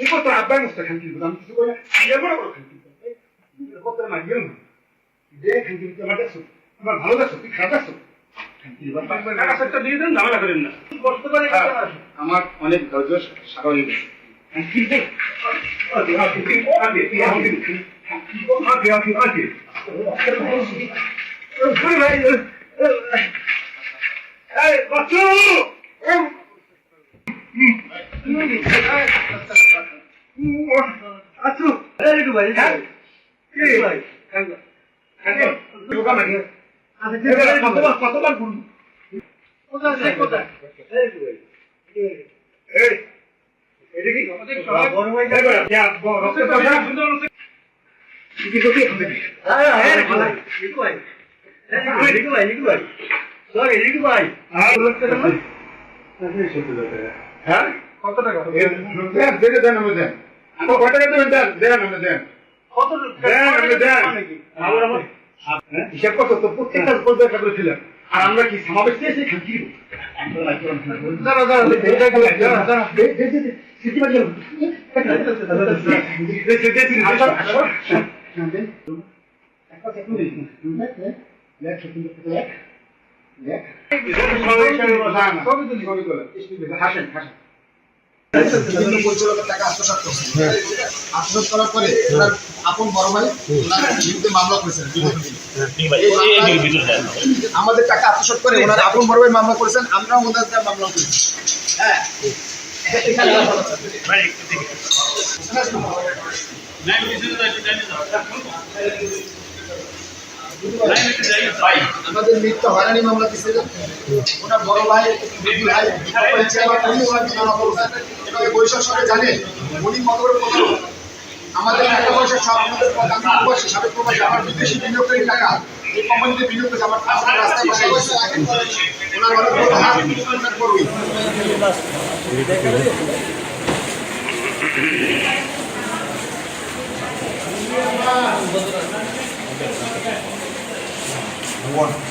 কত আব্বার মস্ত খান কি আমি কিছু কই না এর বড় বড় খান কি কত না গেল যে খান কি আমার দেখছো আমার ভালো দেখছো তুই খারাপ দেখছো টাকা সেটা দিয়ে দেন ঝামেলা করেন না করতে পারে আমার অনেক ধৈর্য সারা হয়ে গেছে কতবার বলুন কত টাকা দেন আমি দেন আমার কত টাকা দেবেন দেন আমি দেন কত দেন হিসাব কত তো প্রত্যেকটা করবে একটা করেছিলাম আর আমরা কি সমাবেশ চেয়েছি কি দাঁড়া হাসেন হাসেন বিভিন্ন পরিচালকের টাকা আত্মসাৎ করছে আত্মসাৎ করার পরে ওনার আপন বড় ভাই ওনার বিরুদ্ধে মামলা করেছেন আমাদের টাকা আত্মসাৎ করে ওনার আপন বড় ভাই মামলা করেছেন আমরাও ওনাদের মামলা করেছি হ্যাঁ আমাদের মিথ্যা হয়রানি মামলা দিচ্ছে ওনার বড় ভাই বৈশাখ সবাই জানেন উনি কত বড় আমাদের টাকা পয়সা সব আমাদের প্রবাসী সাবেক প্রবাসী আমার বিদেশি বিনিয়োগকারী টাকা এই কোম্পানিতে বিনিয়োগ করেছে আমার রাস্তায় ওনার অনেক বড় হাত ওনার বড়ই one